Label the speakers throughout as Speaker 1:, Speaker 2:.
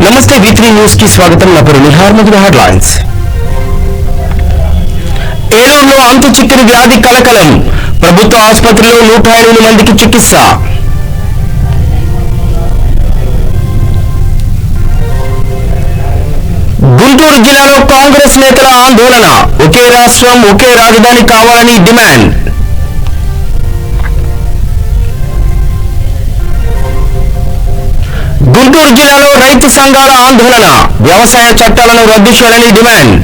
Speaker 1: నమస్తే V3 news కి స్వాగతం. నా పేరు నిహార్. ముందుగా హెడ్లైన్స్. ఏలూరులో అంతు చిక్కని వ్యాధి కలకలం. ప్రభుత్వ ఆసుపత్రిలో 108 మందికి చికిత్స. గుంటూరు జిల్లాలో కాంగ్రెస్ నేతల ఆందోళన. ఒకే రాష్ట్రం ఒకే రాజధాని కావాలని డిమాండ్. గుంటూరు జిల్లాలో రైతు సంఘాల ఆందోళన. వ్యవసాయ చట్టాలను రద్దు చేయాలని డిమాండ్.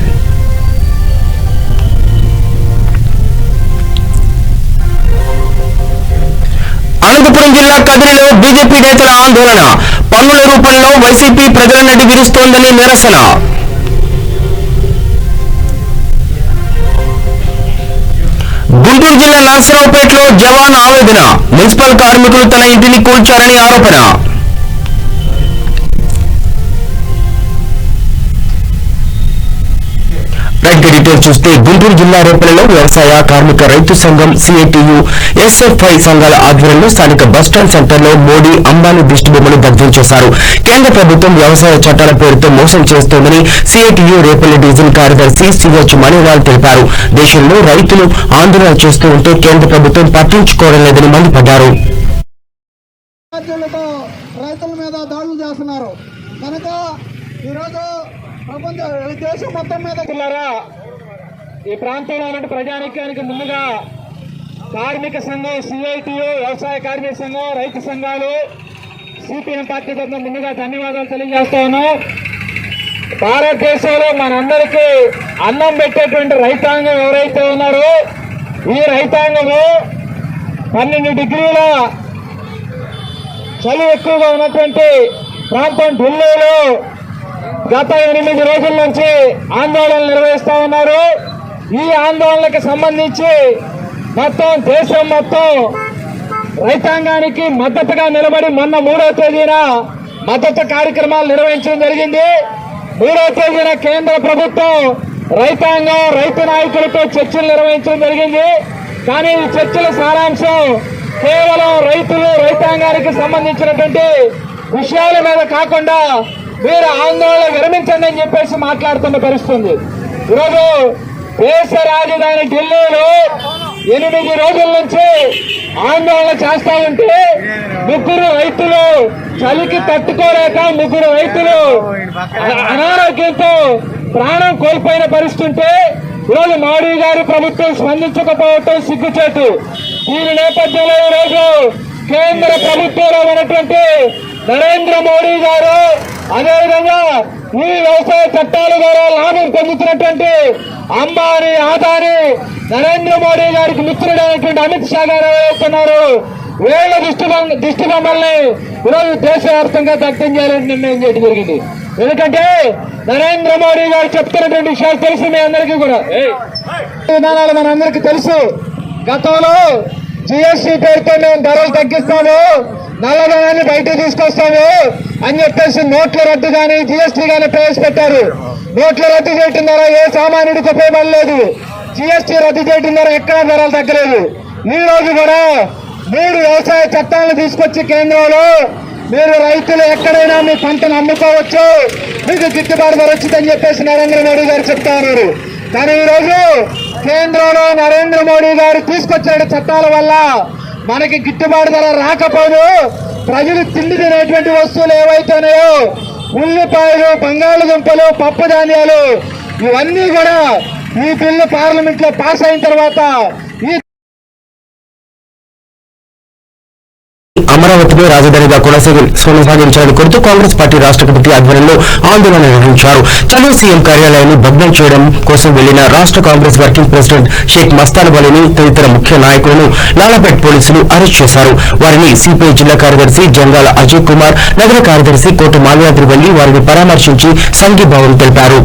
Speaker 1: అనంతపురం జిల్లా కదిరిలో బీజేపీ నేతల ఆందోళన. పన్నుల రూపంలో వైసీపీ ప్రజల నడి విరుస్తోందని నిరసన. గుంటూరు జిల్లా నర్సరావుపేటలో జవాన్ ఆవేదన. మున్సిపల్ కార్మికులు తన ఇంటిని కూల్చారని ఆరోపణ. డీటెయిల్స్ చూస్తే గుంటూరు జిల్లా రేపల్లిలో వ్యవసాయ కార్మిక రైతు సంఘం సిఐటియు ఎస్ఎఫ్ఐ సంఘాల ఆధ్వర్యంలో స్థానిక బస్టాండ్ సెంటర్లో మోడీ అంబానీ దిష్టిబొమ్మలు దగ్ధం చేశారు. కేంద్ర ప్రభుత్వం వ్యవసాయ చట్టాల పేరుతో మోసం చేస్తోందని సిఐటియు రేపల్లి డివిజన్ కార్యదర్శి సిహెచ్ మణిలాల్ తెలిపారు. దేశంలో రైతులు ఆందోళన చేస్తూ ఉంటే కేంద్ర ప్రభుత్వం పట్టించుకోవడం లేదని మండిపడ్డారు.
Speaker 2: రైతుల మీద దాడులు చేస్తున్నారు కనుక ఈరోజు దేశం మొత్తం మీద ఈ ప్రాంతంలో ఉన్న ప్రజానికానికి ముందుగా కార్మిక సంఘం సిఐటియు వ్యవసాయ కార్మిక సంఘం రైతు సంఘాలు సిపిఎం పార్టీ తరఫున ముందుగా ధన్యవాదాలు తెలియజేస్తా ఉన్నాం. భారతదేశంలో మనందరికీ అన్నం పెట్టేటువంటి రైతాంగం ఎవరైతే ఉన్నారో ఈ రైతాంగము 12 డిగ్రీల చలి ఎక్కువగా ఉన్నటువంటి ప్రాంతం ఢిల్లీలో గత 8 రోజుల నుంచి ఆందోళనలు నిర్వహిస్తా ఉన్నారు. ఈ ఆందోళనకు సంబంధించి మొత్తం దేశం మొత్తం రైతాంగానికి మద్దతుగా నిలబడి మొన్న 3వ తేదీన మద్దతు కార్యక్రమాలు నిర్వహించడం జరిగింది. 3వ తేదీన కేంద్ర ప్రభుత్వం రైతాంగం రైతు నాయకులతో చర్చలు నిర్వహించడం జరిగింది. కానీ ఈ చర్చల సారాంశం కేవలం రైతులు రైతాంగానికి సంబంధించినటువంటి విషయాల మీద కాకుండా మీరు ఆందోళన విరమించండి అని చెప్పేసి మాట్లాడుతున్న పరిస్థితుంది. ఈరోజు దేశ రాజధాని ఢిల్లీలో 8 రోజుల నుంచి ఆందోళన చేస్తా ఉంటే 3 రైతులు చలికి తట్టుకోలేక 3 రైతులు అనారోగ్యంతో ప్రాణం కోల్పోయిన పరిస్థితి ఉంటే ఈరోజు మోడీ గారి ప్రభుత్వం స్పందించకపోవటం సిగ్గుచేటు. దీని నేపథ్యంలో ఈరోజు కేంద్ర ప్రభుత్వంలో ఉన్నటువంటి నరేంద్ర మోడీ గారు అదేవిధంగా ఈ వ్యవసాయ చట్టాల ద్వారా లాభం పొందుతున్నటువంటి అంబానీ ఆదాని నరేంద్ర మోడీ గారికి మిత్రుడైనటువంటి అమిత్ షా గారు ఏవైతున్నారు వీళ్ళ దిష్టి బొమ్మల్ని ఈరోజు దేశవ్యాప్తంగా దగ్ధం చేయాలని నిర్ణయం చేయడం జరిగింది. ఎందుకంటే నరేంద్ర మోడీ గారు చెప్తున్నటువంటి విషయాలు తెలుసు మీ అందరికీ కూడా. విధానాలు మనందరికీ తెలుసు. గతంలో జిఎస్టీ పేరుతో మేము ధరలు తగ్గిస్తాము నల్లధనాన్ని బయటకు తీసుకొస్తాము అని చెప్పేసి నోట్ల రద్దు కానీ జిఎస్టీ కానీ ప్రవేశపెట్టారు. నోట్ల రద్దు చేయటం ద్వారా ఏ సామాన్యుడికి ఉపయోగపడలేదు. జిఎస్టీ రద్దు చేయటం ద్వారా ఎక్కడా ధరలు తగ్గలేదు. ఈ రోజు కూడా 3 వ్యవసాయ చట్టాలను తీసుకొచ్చి కేంద్రంలో మీరు రైతులు ఎక్కడైనా మీ పంటను అమ్ముకోవచ్చు, మీకు గిట్టుబాటు ధర వచ్చిందని చెప్పేసి నరేంద్ర మోడీ గారు చెప్తా ఉన్నారు. కానీ ఈరోజు కేంద్రంలో నరేంద్ర మోడీ గారు తీసుకొచ్చిన చట్టాల వల్ల మనకి గిట్టుబాటు ధర రాకపోదు. ప్రజలు తిండి తినేటువంటి వస్తువులు ఏవైతున్నాయో ఉల్లిపాయలు బంగాళదుంపలు పప్పు ధాన్యాలు ఇవన్నీ కూడా ఈ బిల్లు పార్లమెంట్ లో పాస్ అయిన తర్వాత
Speaker 1: అమరావతిలో రాజధానిగా కొనసాగించాలని కోరుతూ కాంగ్రెస్ పార్టీ రాష్ట్ర కమిటీ ఆధ్వర్యంలో ఆందోళన నిర్వహించారు. చలో సీఎం కార్యాలయాన్ని భగ్నం చేయడం కోసం వెళ్లిన రాష్ట్ర కాంగ్రెస్ వర్కింగ్ ప్రెసిడెంట్ షేక్ మస్తాన్ వలీని తదితర ముఖ్య నాయకులను లాలాపేట్ పోలీసులు అరెస్ట్ చేశారు. వారిని సిపిఐ జిల్లా కార్యదర్శి జంగాల అజయ్ కుమార్, నగర కార్యదర్శి కోట మాల్యాద్రి వెళ్లి వారిని పరామర్శించి సంఘీభావం తెలిపారు.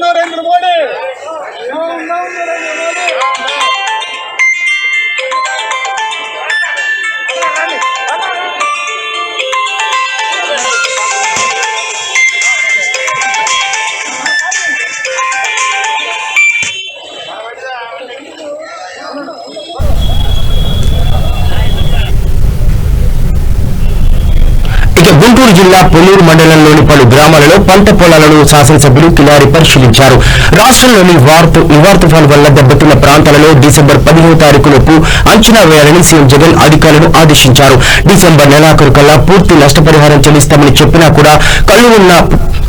Speaker 2: నరేంద్ర మోడీ
Speaker 1: గుంటూరు జిల్లా పొన్నూరు మండలంలోని పలు గ్రామాలలో పంట పొలాలను శాసనసభ్యులు కిలారి పరిశీలించారు. రాష్ట్రంలోని నివార్ తుఫాను వల్ల దెబ్బతిన్న ప్రాంతాలలో డిసెంబర్ 15వ తారీఖులోపు అంచనా వేయాలని సీఎం జగన్ అధికారులను ఆదేశించారు. డిసెంబర్ నెలాఖరు కల్లా పూర్తి నష్టపరిహారం చెల్లిస్తామని చెప్పినా కూడా కళ్ళు ఉన్న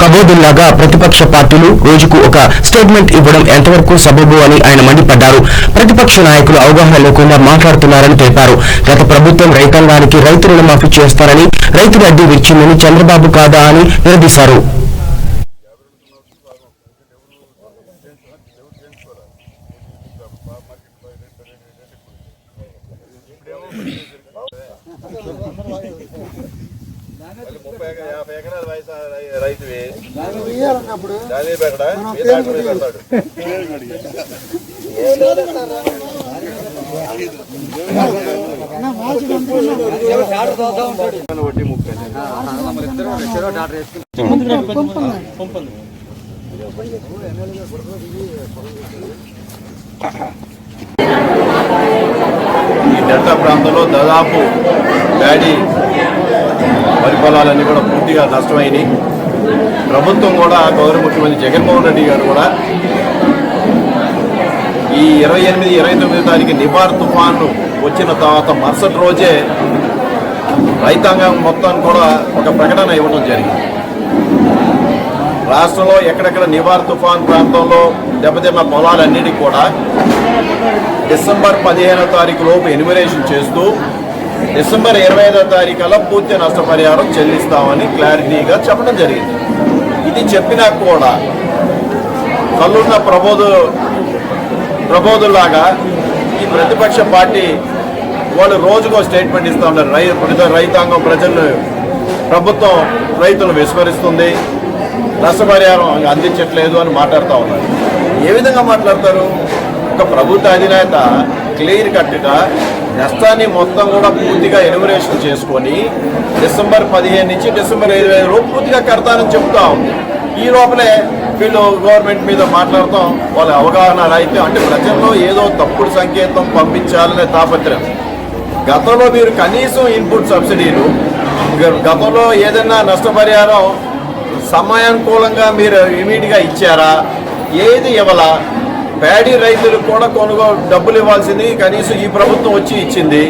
Speaker 1: కబోదుల్లాగా ప్రతిపక్ష పార్టీలు రోజుకు ఒక స్టేట్మెంట్ ఇవ్వడం ఎంతవరకు సబబు అని ఆయన మండిపడ్డారు. ప్రతిపక్ష నాయకులు అవగాహన లేకుండా మాట్లాడుతున్నారని తెలిపారు. గత ప్రభుత్వం రైతాంగానికి రైతు రుణమాఫీ చేస్తారని రైతు అడ్డీ విచ్చిందని చంద్రబాబు కాదా అని నిలదీశారు.
Speaker 3: రైతువి వడ్డీ 30. ఈ డెల్టా ప్రాంతంలో దాదాపు డాడీ వరి పొలాలన్నీ కూడా పూర్తిగా నష్టమైనవి. ప్రభుత్వం కూడా గౌరవ ముఖ్యమంత్రి జగన్మోహన్ రెడ్డి గారు కూడా ఈ 28, 29 తారీఖు నివార్ తుఫాను వచ్చిన తర్వాత మరుసటి రోజే రైతాంగం మొత్తాన్ని కూడా ఒక ప్రకటన ఇవ్వడం జరిగింది. రాష్ట్రంలో ఎక్కడెక్కడ నివార్ తుఫాన్ ప్రాంతంలో దెబ్బతిన్న పొలాలన్నిటికీ కూడా డిసెంబర్ 15వ తారీఖు లోపు ఎన్యుమరేషన్ చేస్తూ డిసెంబర్ 25వ తారీఖులో పూర్తి నష్టపరిహారం చెల్లిస్తామని క్లారిటీగా చెప్పడం జరిగింది. ఇది చెప్పినా కూడా కళ్ళున్న ప్రబోధుల్లాగా ఈ ప్రతిపక్ష పార్టీ వాళ్ళు రోజుకో స్టేట్మెంట్ ఇస్తూ ఉన్నారు. రైతాంగం ప్రజలను ప్రభుత్వం రైతులను విస్మరిస్తుంది, నష్టపరిహారం అందించట్లేదు అని మాట్లాడుతూ ఉన్నారు. ఏ విధంగా మాట్లాడతారు? ఒక ప్రభుత్వ అధినేత క్లియర్ కట్గా నష్టాన్ని మొత్తం కూడా పూర్తిగా ఎన్యుమరేషన్ చేసుకొని డిసెంబర్ 15 నుంచి డిసెంబర్ 25 పూర్తిగా కడతానని చెప్తా ఉంది. ఈ లోపలే వీళ్ళు గవర్నమెంట్ మీద మాట్లాడతాం వాళ్ళ అవగాహన రాయితీ అంటే ప్రజల్లో ఏదో తప్పుడు సంకేతం పంపించాలనే తాపత్రయం. గతంలో మీరు కనీసం ఇన్పుట్ సబ్సిడీలు, గతంలో ఏదైనా నష్టపరిహారం సమయానుకూలంగా మీరు ఇమీడియట్గా ఇచ్చారా? ఏది ఇవ్వాలా? ప్యాడీ రైతులకు కూడా కొనుగోలు డబ్బులు ఇవ్వాల్సింది కనీసం ఈ ప్రభుత్వం వచ్చి ఇచ్చింది.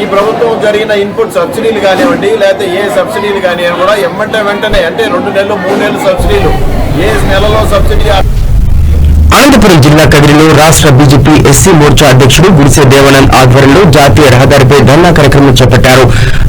Speaker 3: ఈ ప్రభుత్వం జరిగిన ఇన్పుట్ సబ్సిడీలు కానివ్వండి, లేకపోతే ఏ సబ్సిడీలు కానివ్వండి కూడా వెంటనే అంటే 2 నెలలు 3 నెలలు సబ్సిడీలు, ఏ నెలలో సబ్సిడీ.
Speaker 1: అనంతపురం జిల్లా కదిరిలో రాష్ట్ర బీజేపీ ఎస్సీ మోర్చా అధ్యక్షుడు గుడిసె దేవానంద్ ఆధ్వర్యంలో జాతీయ రహదారిపై ధర్నా కార్యక్రమం చేపట్టారు.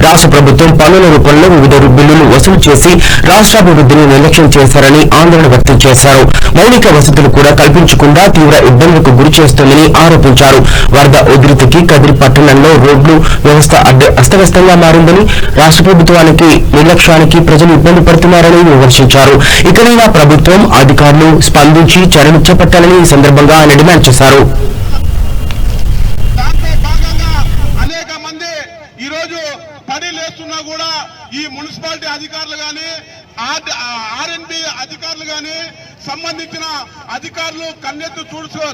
Speaker 1: రాష్ట్ర ప్రభుత్వం పన్నుల రూపంలో వివిధ బిల్లులు వసూలు చేసి రాష్ట్రాభివృద్ధిని నిర్లక్ష్యం చేశారని ఆందోళన వ్యక్తం చేశారు. మౌలిక వసతులు కూడా కల్పించకుండా తీవ్ర ఇబ్బందులకు గురి చేస్తోందని ఆరోపించారు. వరద ఉధృతికి కదిరి పట్టణంలో రోడ్లు వ్యవస్థ అస్తవ్యస్తంగా మారిందని, రాష్ట్ర ప్రభుత్వానికి నిర్లక్ష్యానికి ప్రజలు ఇబ్బంది పడుతున్నారని విమర్శించారు. ఇకనైనా ప్రభుత్వం అధికారులు స్పందించి చర్యలు చేపట్టాలని ఈ సందర్భంగా ఆయన డిమాండ్ చేశారు.
Speaker 4: అనేక మంది ఈరోజు పని లేస్తున్నా కూడా ఈ మున్సిపాలిటీ అధికారులు గాని ఆర్ఎన్బి అధికారులు గాని సంబంధించిన అధికారులు కన్నెత్తు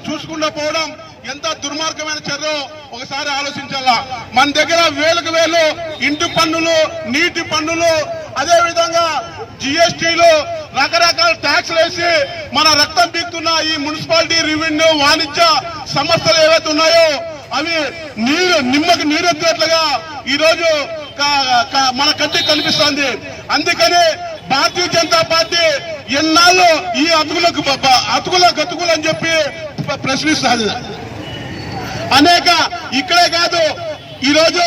Speaker 4: చూసుకుండా పోవడం ఎంత దుర్మార్గమైన చర్య ఒకసారి ఆలోచించాలా. మన దగ్గర వేలకు వేలు ఇంటి పన్నులు, నీటి పన్నులు, అదే విధంగా జిఎస్టీలు, రకరకాల ట్యాక్స్లు వేసి మన రక్తం పీకుతున్న ఈ మున్సిపాలిటీ, రెవెన్యూ, వాణిజ్య సంస్థలు ఏవైతే ఉన్నాయో అవి నిమ్మకి నీరెత్తినట్లుగా ఈరోజు మన కంటికి కనిపిస్తోంది. అందుకని భారతీయ జనతా పార్టీ ఎన్నాళ్ళు ఈ అతుకుల గతుకులు అని చెప్పి ప్రశ్నిస్తుంది. అనేక ఇక్కడే కాదు, ఈరోజు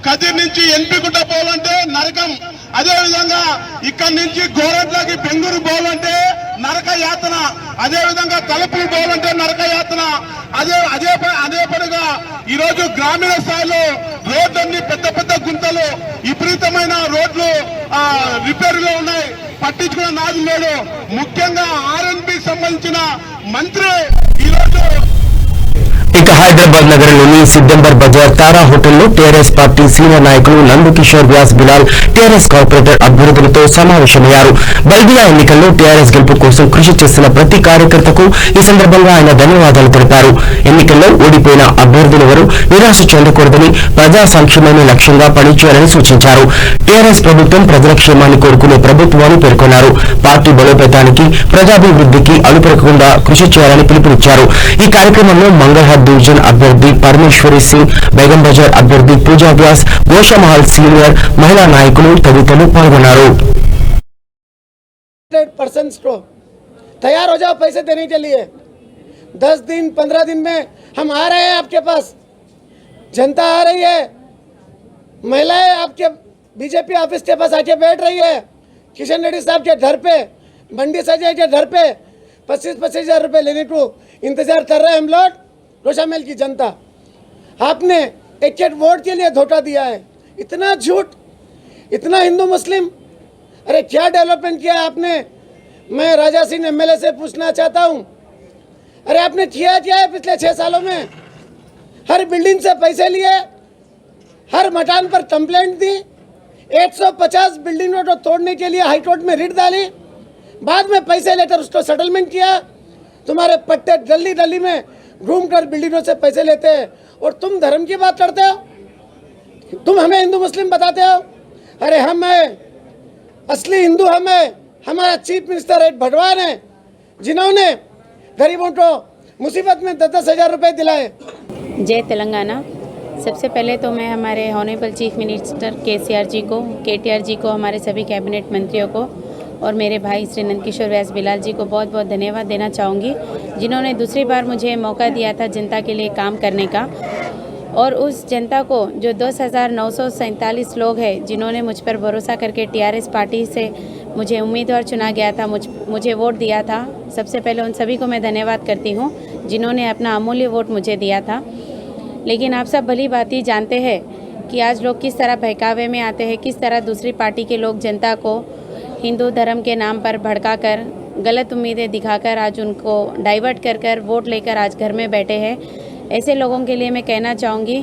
Speaker 4: కదిర్ నుంచి ఎన్పిగుట్ట పోవాలంటే నరకం, అదే విధంగా ఇక్కడి నుంచి గోరంట్లకి బెంగళూరు పోవాలంటే నరక యాతన, అదే విధంగా తలుపులు పోవాలంటే నరక యాతన. అదే పనిగా ఈరోజు గ్రామీణ స్థాయిలో రోడ్లన్నీ పెద్ద పెద్ద గుంతలు, విపరీతమైన రోడ్లు రిపేర్లో ఉన్నాయి, పట్టించుకున్న నాదు లేడు. ముఖ్యంగా ఆర్ఎన్బి సంబంధించిన మంత్రి ఈరోజు
Speaker 1: ఇక హైదరాబాద్ నగరంలోని సిద్దంబర్ బజార్ తారా హోటల్లో టీఆర్ఎస్ పార్టీ సీనియర్ నాయకులు నందకిషోర్ వ్యాస్ బిలాల్ టీఆర్ఎస్ కార్పొరేటర్ అభ్యర్థులతో సమావేశమయ్యారు. బల్దియా ఎన్నికల్లో టీఆర్ఎస్ గెలుపు కోసం కృషి చేస్తున్న ప్రతి కార్యకర్తకు ఈ సందర్భంగా ఆయన ధన్యవాదాలు తెలిపారు. ఎన్నికల్లో ఓడిపోయిన అభ్యర్థులెవరూ నిరాశ చెందకూడదని, ప్రజా సంక్షేమాన్ని లక్ష్యంగా పనిచేయాలని సూచించారు. టీఆర్ఎస్ ప్రభుత్వం ప్రజల క్షేమాన్ని కోరుకునే ప్రభుత్వాన్ని పేర్కొన్నారు. పార్టీ బలోపేతానికి, ప్రజాభివృద్ధికి అలుపెరగకుండా కృషి చేయాలని పిలుపునిచ్చారు. ఈ కార్యక్రమంలో మంగళహార్ డివిజన్ అభ్యర్థి పరమేశ్వరి సింగ్, బేగం బజార్ అభ్యర్థి పూజా వ్యాస్, గోషామహల్ సీనియర్ మహిళా నాయకులు తదితరులు పాల్గొన్నారు.
Speaker 5: तैयार हो जाओ पैसे देने के लिए. 10 दिन 15 दिन में हम आ रहे हैं आपके पास. जनता आ रही है, महिलाएं आपके बीजेपी ऑफिस के पास आके बैठ रही है. किशन रेड्डी साहब के घर पे, बंडी सजय के घर पे 25-25 हज़ार रुपये लेने को इंतजार कर रहे हैं हम लोग. रोशामेल की जनता, आपने एक वोट के लिए धोखा दिया है. इतना झूठ, इतना हिंदू मुस्लिम. अरे क्या डेवलपमेंट किया है आपने? मैं राजा सिंह एमएलए से पूछना चाहता हूँ, अरे आपने किया क्या है पिछले 6 सालों में? हर बिल्डिंग से पैसे लिए, हर मकान पर कंप्लेंट दी, 150 बिल्डिंगों को तोड़ने के लिए हाईकोर्ट में रिट डाली, बाद में पैसे लेकर उसको सेटलमेंट किया. तुम्हारे पट्टे गली गली में घूमकर बिल्डिंगों से पैसे लेते हैं और तुम धर्म की बात करते हो. तुम हमें हिंदू मुस्लिम बताते हो. अरे हम हैं असली हिंदू, हम हैं. हमारा चीफ मिनिस्टर एक भगवान है जिन्होंने गरीबों को मुसीबत में 10-10 हज़ार रुपये दिलाए.
Speaker 6: जय तेलंगाना. सबसे पहले तो मैं हमारे ऑनरेबल चीफ मिनिस्टर केसीआर जी को, केटीआर जी को, हमारे सभी कैबिनेट मंत्रियों को और मेरे भाई श्री नंदकिशोर व्यास बिलाल जी को बहुत बहुत धन्यवाद देना चाहूँगी, जिन्होंने दूसरी बार मुझे मौका दिया था जनता के लिए काम करने का. और उस जनता को जो 10,947 लोग हैं जिन्होंने मुझ पर भरोसा करके टीआरएस पार्टी से मुझे उम्मीदवार चुना गया था, मुझे वोट दिया था, सबसे पहले उन सभी को मैं धन्यवाद करती हूँ जिन्होंने अपना अमूल्य वोट मुझे दिया था. लेकिन आप सब भली भांति जानते हैं कि आज लोग किस तरह बहकावे में आते हैं, किस तरह दूसरी पार्टी के लोग जनता को हिंदू धर्म के नाम पर भड़काकर, गलत उम्मीदें दिखाकर आज उनको डाइवर्ट कर वोट लेकर आज घर में बैठे हैं. ऐसे लोगों के लिए मैं कहना चाहूँगी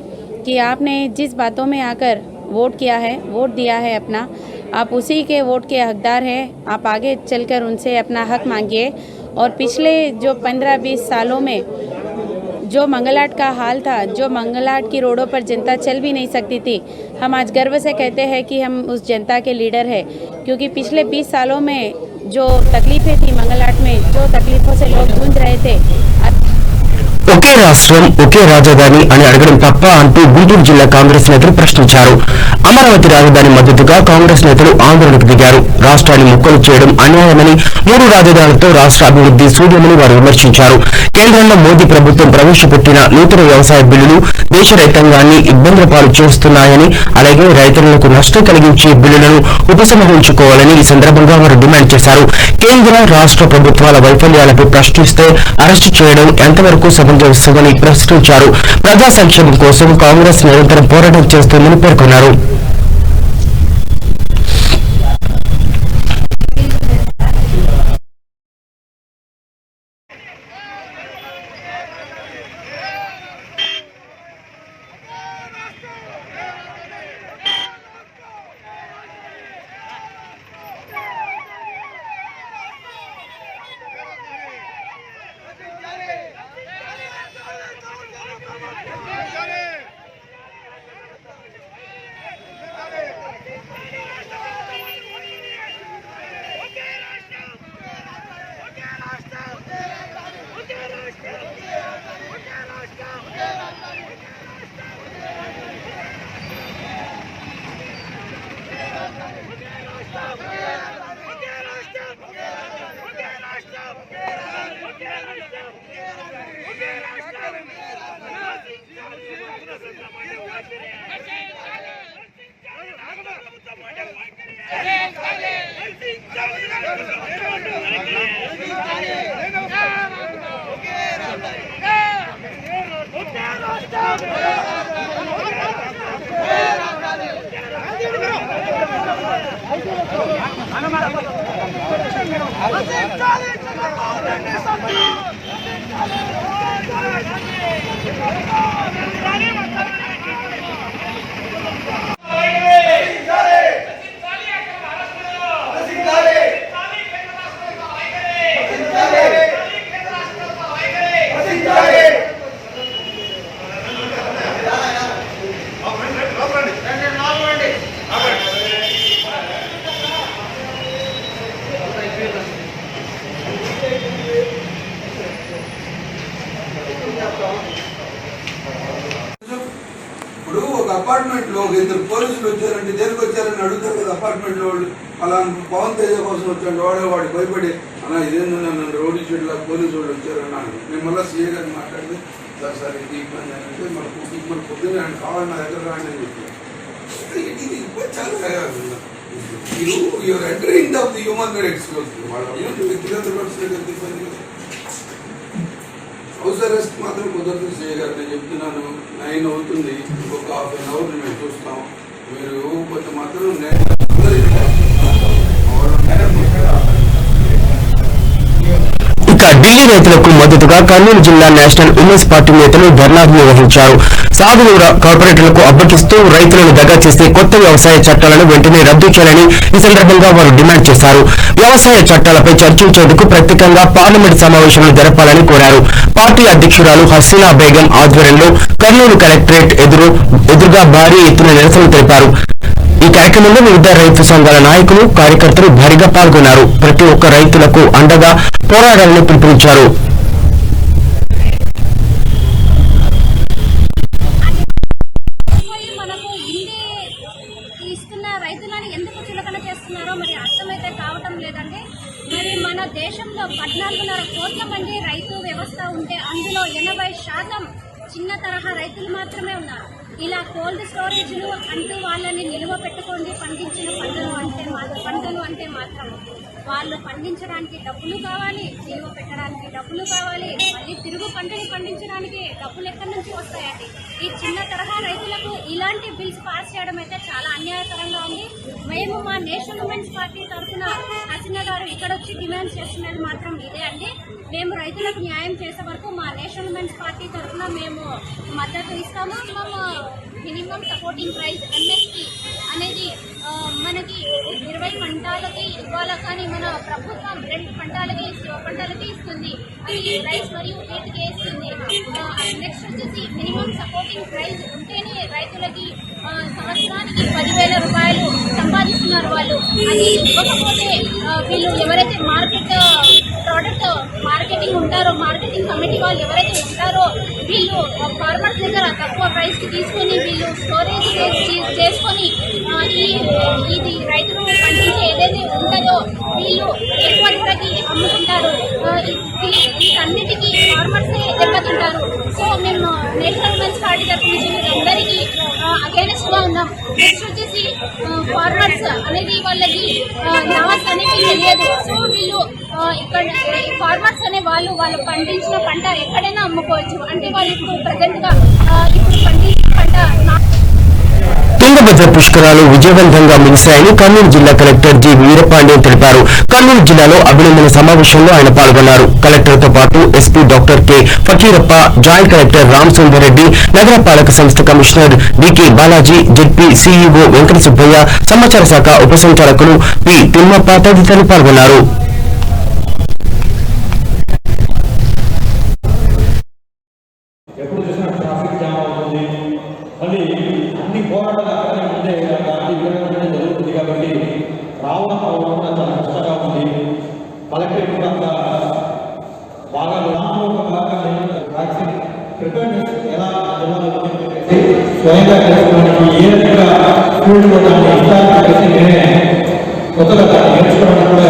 Speaker 6: कि आपने जिस बातों में आकर वोट किया है, वोट दिया है अपना, आप उसी के वोट के हकदार हैं. आप आगे चलकर उनसे अपना हक मांगिए. और पिछले जो 15-20 सालों में जो मंगलाट का हाल था, जो मंगलाट की रोडों पर जनता चल भी नहीं सकती थी, हम आज गर्व से कहते हैं कि हम उस जनता के लीडर हैं. क्योंकि पिछले 20 सालों में जो तकलीफें थी मंगलाट में, जो तकलीफों से लोग जूझ रहे थे,
Speaker 1: ఒకే రాష్ట్రం ఒకే రాజధాని అని అడగడం తప్ప అంటూ గుంటూరు జిల్లా కాంగ్రెస్ నేతలు ప్రశ్నించారు. అమరావతి రాజధాని మద్దతుగా కాంగ్రెస్ నేతలు ఆందోళనకు దిగారు. రాష్ట్రాన్ని ముక్కలు చేయడం అన్యాయమని, 3 రాజధానులతో రాష్ట్ర అభివృద్ధి శూన్యమని వారు విమర్శించారు. కేంద్రంలో మోదీ ప్రభుత్వం ప్రవేశపెట్టిన నూతన వ్యవసాయ బిల్లులు దేశ రైతాంగాన్ని ఇబ్బందుల పాలు చేస్తున్నాయని, అలాగే రైతులకు నష్టం కలిగించే బిల్లులను ఉపసంహరించుకోవాలని ఈ సందర్భంగా వారు డిమాండ్ చేశారు. కేంద్ర రాష్ట్ర ప్రభుత్వాల వైఫల్యాలపై ప్రశ్నిస్తే అరెస్టు చేయడం ఎంతవరకు సమంజసమని ప్రశ్నించారు. ప్రజా సంక్షేమం కోసం కాంగ్రెస్ నిరంతరం పోరాటం చేస్తుందని పేర్కొన్నారు.
Speaker 7: ఇప్పుడు ఒక అపార్ట్మెంట్ లో ఇద్దరు పోలీసులు వచ్చారంటే దేనికి వచ్చారని అడుగుతారు కదా అపార్ట్మెంట్ లో వాళ్ళు. అలా పవన్ తేజ కోసం వచ్చాడు వాడికి భయపడి అన్న ఇదేంటన్నా నన్ను రోడ్డు చెట్ల పోలీసు వాళ్ళు వచ్చారన్నాను. నేను మళ్ళీ సీఏ గారిని మాట్లాడితే సార్ ఇది ఇబ్బంది అంటే మన పొద్దున్న ఆయన కావాలి నా దగ్గర రాండి అని చెప్పారు. చాలా you're entering of the human rights వాళ్ళ వ్యక్తిగత ఇబ్బంది. హౌస్ అరెస్ట్ మాత్రం కుదరదు సీఏ గారు, నేను చెప్తున్నాను. 9 అవుతుంది, ఇంకొక ½ an hour మేము చూస్తాం. మీరు ఇవ్వకపోతే మాత్రం
Speaker 1: ఇక ఢిల్లీ రైతులకు మద్దతుగా కర్నూలు జిల్లా నేషనల్ ఉమెన్స్ పార్టీ నేతలు ధర్నాలు నిర్వహించారు. సాగునీరు కార్పొరేటర్లకు అప్పగిస్తూ రైతులను దగా చేసే కొత్త వ్యవసాయ చట్టాలను వెంటనే రద్దు చేయాలని ఈ సందర్భంగా వారు డిమాండ్ చేశారు. వ్యవసాయ చట్టాలపై చర్చించేందుకు ప్రత్యేకంగా పార్లమెంట్ సమావేశాలు జరపాలని కోరారు. పార్టీ అధ్యక్షురాలు హసీనా బేగం ఆధ్వర్యంలో కర్నూలు కలెక్టరేట్ ఎదురుగా భారీ ఎత్తున నిరసన తెలిపారు. ఈ కార్యక్రమంలో వివిధ రైతు సంఘాల నాయకులు, కార్యకర్తలు భారీగా పాల్గొన్నారు. ప్రతి ఒక్క రైతులకు అండగా పోరాడాలని పిలుపునిచ్చారు.
Speaker 8: మన దేశంలో 14.5 కోట్ల మంది రైతు వ్యవస్థ ఉంటే అందులో 80% చిన్న తరహా రైతులు మాత్రమే ఉన్నారు. ఇలా కోల్డ్ స్టోరేజ్లు అంటూ వాళ్ళని నిలువ పెట్టుకోండి పండించిన పంటలు అంటే మాత్రం వాళ్ళు పండించడానికి డబ్బులు కావాలి, నిలువ పెట్టడానికి డబ్బులు కావాలి, మళ్ళీ తిరుగు పంటలు పండించడానికి డబ్బులు ఎక్కడి నుంచి వస్తాయండి? ఈ చిన్న తరహా రైతులకు ఇలాంటి బిల్స్ పాస్ చేయడం అయితే చాలా అన్యాయకరంగా ఉంది. మేము మా నేషనల్ ఉమెన్స్ పార్టీ తరఫున హసీనా గారు ఇక్కడ వచ్చి డిమాండ్ చేస్తున్నది మాత్రం ఇదే అండి. మేము రైతులకు న్యాయం చేసే వరకు మా నేషనల్ ఉమెన్స్ పార్టీ తరఫున మేము మద్దతు ఇస్తాము. మినిమం సపోర్టింగ్ ప్రైస్ MSP అనేది మనకి 20 పంటలకి ఇవ్వాలి, కానీ మన ప్రభుత్వం 2 పంటలకి ఇస్తుంది. అది రైస్ మరియు వీటికి ఇస్తుంది. నెక్స్ట్ వచ్చేసి మినిమం సపోర్టింగ్ ప్రైస్ ఉంటేనే రైతులకి సంవత్సరానికి 10,000 రూపాయలు సంపాదిస్తున్నారు వాళ్ళు. అది ఇవ్వకపోతే వీళ్ళు ఎవరైతే మార్కెటింగ్ ఉంటారో, మార్కెటింగ్ కమిటీ వాళ్ళు ఎవరైతే ఉంటారో వీళ్ళు ఫార్మర్స్ దగ్గర తక్కువ ప్రైస్కి తీసుకొని వీళ్ళు స్టోరేజ్ చేసుకొని ఇది రైతులు పండించే ఏదైతే ఉంటుందో వీళ్ళు ఎక్కువ ధరకి అమ్ముకుంటారు. వీటన్నిటికీ ఫార్మర్సే దెబ్బతింటారు. సో మేము నేషనల్ ఉమెన్స్ పార్టీ తరఫు నుంచి అందరికీ అగైనెస్ట్గా ఉన్నాం. నెక్స్ట్ వచ్చేసి ఫార్మర్స్ అనేది వాళ్ళకి నాస్ అనేది తెలియదు. సో వీళ్ళు ఇక్కడ ఫార్మర్స్ అనే వాళ్ళు పండించిన పంట ఎక్కడైనా అమ్ముకోవచ్చు. అంటే వాళ్ళు ఇప్పుడు ప్రజెంట్గా పండించిన పంట
Speaker 1: తుంగభద్ర పుష్కరాలు విజయవంతంగా ముగిశాయని కర్నూలు జిల్లా కలెక్టర్ జి వీరపాండ్యన్ తెలిపారు. కర్నూలు జిల్లాలో అభినందన సమావేశంలో ఆయన పాల్గొన్నారు. కలెక్టర్తో పాటు SP doctor K Fakirappa, joint collector Ram Sundar Reddy, నగరపాలక సంస్థ commissioner DK Balaji, ZP CEO Venkata Subbaiah, సమాచార శాఖ ఉప సంచాలకులు పి తిమ్మప్ప తదితరులు పాల్గొన్నారు.
Speaker 9: కలెక్టరేట్ కూడా బాగా వ్యాక్సిన్ ప్రిపేర్నెస్ ఎలా స్వయంగా చేసుకోవడానికి ఏ రకంగా స్కూల్లో దాన్ని ఇన్స్టాల్ చేసి నేనే కొత్తగా దాన్ని నేర్చుకోవడానికి కూడా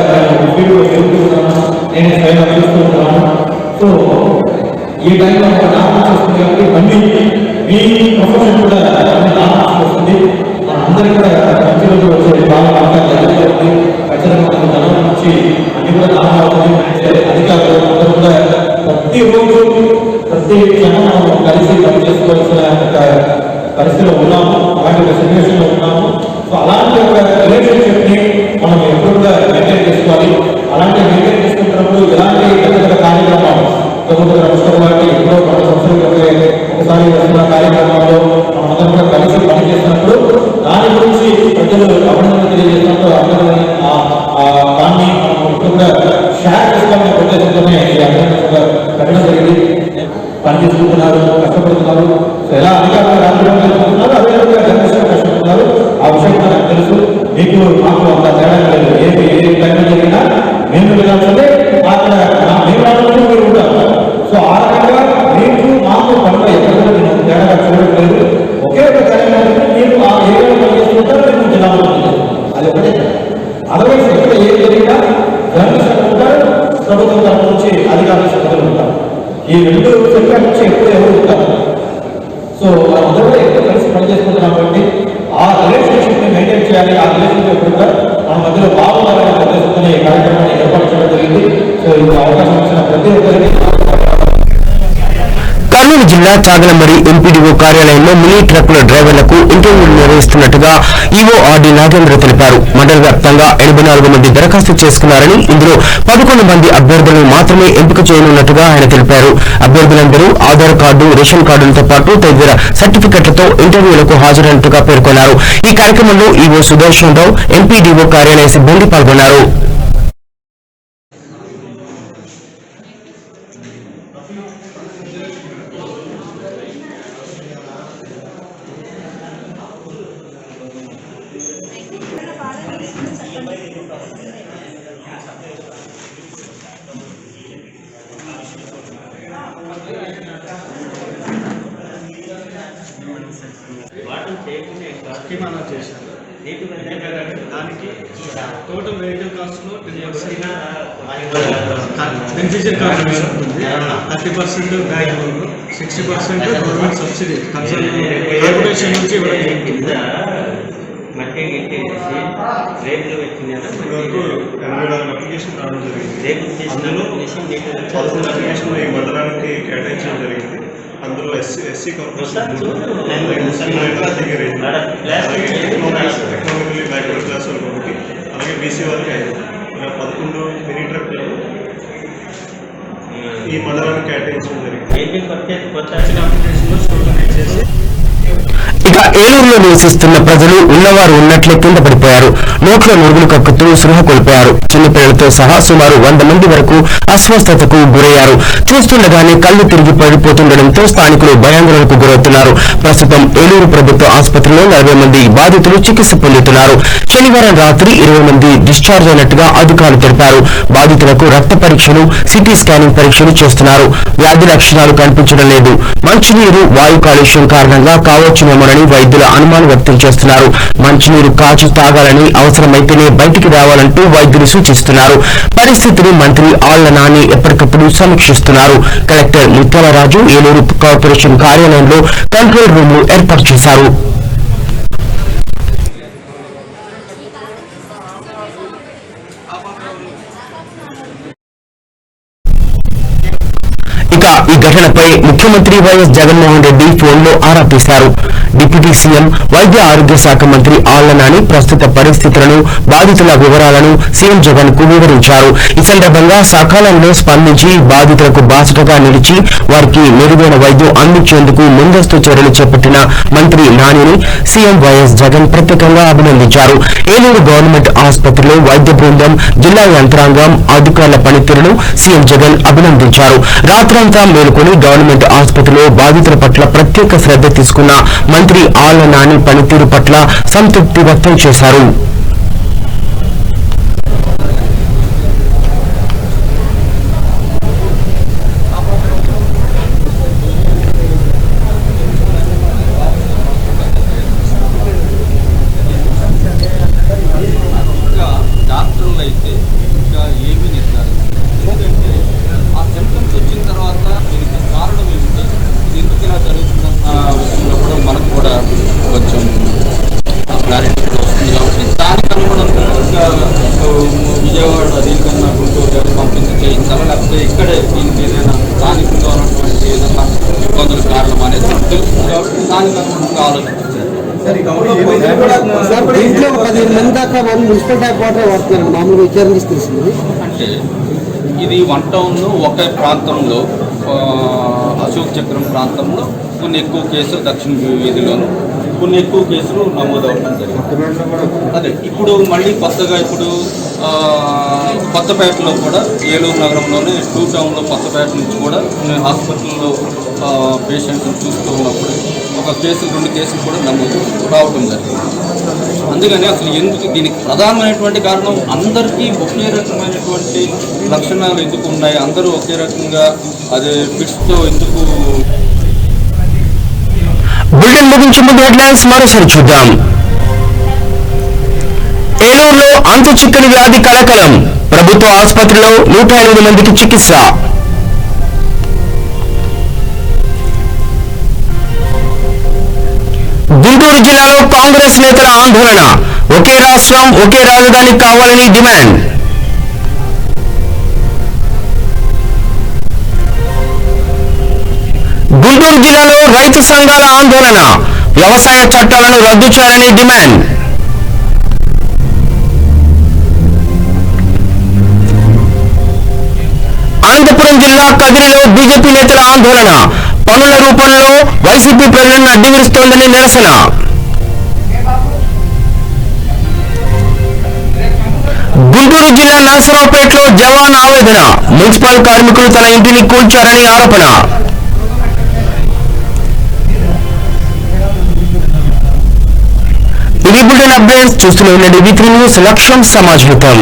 Speaker 9: వీడియో చూస్తున్నాను, నేనే స్వయంగా చూస్తూ ఉంటాను. సో ఈ టైంలో నాకు చూస్తుంది కాబట్టి మళ్ళీ మీ ప్రొఫెషన్ కూడా వస్తుంది. అందరికీ కూడా మంచి రోజు వచ్చే బాగా మాట్లాడుతుంది. ఖచ్చితంగా ధనం నుంచి అన్ని కూడా లాభం అవుతుంది. అధికారులు అందరూ కూడా ప్రతిరోజు ప్రతి క్షణం కలిసి పనిచేసుకోవాల్సిన పరిస్థితిలో ఉన్నాము, అలాంటి ఒక సిచ్యువేషన్ లో ఉన్నాము. సో అలాంటి ఒక రిలేషన్షిప్ ని మనం ఎప్పుడు కూడా మెయింటైన్ చేసుకోవాలి. అలాంటి మెయింటైన్ చేసుకుంటున్నప్పుడు ఇలాంటి పెద్ద పెద్ద కార్యక్రమాలు ప్రభుత్వ రాష్ట్రం వాటి ఎప్పుడో 10 సంవత్సరాల ఒకసారి వస్తున్న కార్యక్రమాల్లో మనం అందరం కూడా కలిసి పనిచేసినప్పుడు దాని గురించి ప్రజలు అభినందన తెలియజేసినప్పుడు దాన్ని మనం ఎప్పుడు కూడా షేర్ చేసుకోవాలనే ఉద్దేశంతోనే ఈ అభినందన పెట్టడం జరిగింది. పనిచేసుకుంటున్నారు, కష్టపడుతున్నారు. ఎలా అధికారులు రాజకీయాలు జరుగుతున్నారు, అదేవిధంగా జర్నలిస్టులు కష్టపడుతున్నారు. ఆ విషయం నాకు తెలుసు. మీకు మాకు అంత తేడా లేదు. ఏ టైంలో జరిగినా మేము వెళ్ళాల్సిందే, అక్కడ మేము రావాల్సిందే మీరు ఉంటారు. సో ఆ రకంగా మీకు మాకు పనులు ఎక్కడ నేను తేడా చూడట్లేదు. ఒకే ఒక తేడా మీరు ఆ ఏరియాలో పనిచేసుకుంటారు, మేము జిల్లాలో పనిచేసుకుంటాం. అది ఒకటే. అదర్వైజ్ ఎక్కడ ఏం జరిగినా జర్నలిస్టులు ఉంటారు, ప్రభుత్వం తరఫు నుంచి అధికారులు సిబ్బందులు ఉంటారు. ఈ రెండు సెక్టర్ నుంచి ఎప్పుడు ఎవరు ఉంటారు. సో అందరూ ఎక్కువ కలిసి పనిచేసుకుంటున్నాం కాబట్టి ఆ రిలేషన్షిప్ ని మెయింటైన్ చేయాలి. ఆ రిలేషన్షిప్ కూడా మన మధ్యలో బాగుండాలనే ఉద్దేశంతో ఈ కార్యక్రమాన్ని ఏర్పాటు చేయడం జరిగింది. సో ఈ అవకాశం ఇచ్చిన ప్రతి ఒక్కరికి
Speaker 1: కర్నూలు జిల్లా చాగలమరి ఎంపీడీఓ కార్యాలయంలో మినీ ట్రక్కుల డ్రైవర్లకు ఇంటర్వ్యూలు నిర్వహిస్తున్నట్టుగా ఈవో ఆర్డీ నాగేంద్ర తెలిపారు. మండల వ్యాప్తంగా 84 మంది దరఖాస్తు చేసుకున్నారని, ఇందులో 11 మంది అభ్యర్థులను మాత్రమే ఎంపిక చేయనున్నట్టుగా ఆయన తెలిపారు. అభ్యర్థులందరూ ఆధార్ కార్డు, రేషన్ కార్డులతో పాటు తదితర సర్టిఫికెట్లతో ఇంటర్వ్యూలకు హాజరైనట్టుగా పేర్కొన్నారు. ఈ కార్యక్రమంలో ఈవో సుదర్శన్ రావు, ఎంపీడీఓ కార్యాలయ సిబ్బంది పాల్గొన్నారు.
Speaker 10: దానికి టోటల్ వెహికల్ కాస్ట్ లో 10% బెనిఫిషియర్ కాంట్రిబ్యూషన్ ఉంటుంది. 30% bank loan, 60% government subsidy corporation నుంచి ఇవ్వడం జరుగుతుంది. అప్లికేషన్ రావడం జరిగింది. అందులో 11 అప్లికేషన్ ఈ మండలానికి కేటాయించడం జరిగింది. అందులో SC corporation economically backward class వాళ్ళకి ఒకటి, అలాగే బీసీ వాళ్ళకి 11 మినీ ట్రక్లు ఈ మండలానికి కేటాయించడం జరిగింది. అప్లికేషన్లో స్టోర్ చేసి
Speaker 1: ఇక ఏలూరులో నివసిస్తున్న ప్రజలు ఉన్నవారు ఉన్నట్లే కింద పడిపోయారు. నోట్లో నురుగులు కక్కుతూ సృహ కోల్పోయారు. చిన్నపిల్లలతో సహా సుమారు 100 మంది వరకు అస్వస్థతకు గురయ్యారు. చూస్తుండగానే కళ్లు తిరిగి పడిపోతుండటంతో స్థానికులు భయాందోళనకు గురవుతున్నారు. ప్రస్తుతం ఏలూరు ప్రభుత్వ ఆసుపత్రిలో 40 మంది బాధితులు చికిత్స పొందుతున్నారు. శనివారం రాత్రి 20 మంది డిశ్చార్జ్ అయినట్టుగా అధికారులు తెలిపారు. బాధితులకు రక్త పరీక్షలు, సిటీ స్కానింగ్ పరీక్షలు చేస్తున్నారు. వ్యాధి లక్షణాలు కనిపించడం లేదు. మంచినీరు, వాయు కాలుష్యం కారణంగా కావచ్చునేమోనని వైద్యులు అనుమానం వ్యక్తం చేస్తున్నారు. మంచినీరు కాచి తాగాలని, అవసరమైతేనే బయటికి రావాలంటూ వైద్యులు సూచిస్తున్నారు. పరిస్థితిని మంత్రి ఆళ్ల నాని ఎప్పటికప్పుడు సమీక్షిస్తున్నారు. కలెక్టర్ ముత్యాలరాజు ఏలూరు కార్పొరేషన్ కార్యాలయంలో కంట్రోల్ రూమ్ ఏర్పాటు చేశారు. ఇక ఈ ఘటనపై ముఖ్యమంత్రి వైఎస్ జగన్మోహన్ రెడ్డి ఫోన్లో ఆరా తీశారు. డిప్యూటీ సీఎం, వైద్య ఆరోగ్య శాఖ మంత్రి ఆళ్ల నాని ప్రస్తుత పరిస్థితులను, బాధితుల వివరాలను సీఎం జగన్ కు వివరించారు. ఈ సందర్భంగా సకాలంలో స్పందించి బాధితులకు బాసటగా నిలిచి వారికి మెరుగైన వైద్యం అందించేందుకు ముందస్తు చర్యలు చేపట్టిన మంత్రి నానిని సీఎం వైఎస్ జగన్ ప్రత్యేకంగా అభినందించారు. ఏలూరు గవర్నమెంట్ ఆసుపత్రిలో వైద్య బృందం, జిల్లా యంత్రాంగం, అధికారుల పనితీరును సీఎం జగన్ అభినందించారు. రాత్రంతా మేలుకొని గవర్నమెంట్ ఆసుపత్రిలో బాధితుల పట్ల ప్రత్యేక శ్రద్ధ తీసుకున్న మంత్రి ఆళ్ల నాని పనితీరు పట్ల సంతృప్తి వ్యక్తం చేశారు.
Speaker 11: డాక్టర్లు అయితే ఇంకా ఏమీ నిర్ధారణ, ఎందుకంటే ఆ సిమ్టమ్స్ వచ్చిన తర్వాత దీనికి కారణం ఏమిటి, ఎందుకు ఇలా జరుగుతుందన్న దానికి అనుగుణంగా ఆలోచించారు.
Speaker 5: దీంట్లో 15 మంది దాకా వాళ్ళు మున్సిపల్ ట్యాప్ వాటర్ వాడుతున్నారు మామూలుగా విచారణ చేసి తెలిసింది.
Speaker 11: అంటే ఇది 1 టౌన్లో ఒక ప్రాంతంలో అశోక్ చక్రం ప్రాంతంలో కొన్ని ఎక్కువ కేసులు, దక్షిణ వీధిలోను కొన్ని ఎక్కువ కేసులు నమోదవడం జరిగింది. అదే ఇప్పుడు మళ్ళీ కొత్తగా ఇప్పుడు కొత్తపేటలో కూడా ఏలూరు నగరంలోనే 2 టౌన్లో కొత్తపేట నుంచి కూడా నేను హాస్పిటల్లో పేషెంట్ని చూస్తూ ఉన్నప్పుడు ఒక కేసు 2 కేసులు కూడా నమోదు రావడం జరిగింది. అందుకని అసలు ఎందుకు దీనికి ప్రధానమైనటువంటి కారణం అందరికీ ఒకే రకమైనటువంటి లక్షణాలు ఎందుకు ఉన్నాయి, అందరూ ఒకే రకంగా అదే ఫిట్స్తో ఎందుకు.
Speaker 1: బులెటిన్ ముగించే ముందు హెడ్లైన్స్ మరోసారి చూద్దాం. ఏలూరులో అంతు చిక్కని వ్యాధి కలకలం, ప్రభుత్వ ఆసుపత్రిలో 108 మందికి చికిత్స. గుంటూరు జిల్లాలో కాంగ్రెస్ నేతల ఆందోళన, ఒకే రాష్ట్రం ఒకే రాజధాని కావాలని డిమాండ్. గుంటూరు జిల్లాలో రైతు సంఘాల ఆందోళన, వ్యవసాయ చట్టాలను రద్దు చేయాలని డిమాండ్. అనంతపురం జిల్లా కదిరిలో బీజేపీ నేతల ఆందోళన, పనుల రూపంలో వైసీపీ ప్రజలను అడ్డువిరుస్తోందని నిరసన. గుంటూరు జిల్లా నరసరావుపేటలో జవాన్ ఆవేదన, మున్సిపల్ కార్మికులు తన ఇంటిని కూల్చారని ఆరోపణ. ఇది బులెటిన్ అప్డేట్స్. చూస్తూనే ఉండండి V3 న్యూస్, లక్ష్యం సమాజహితం.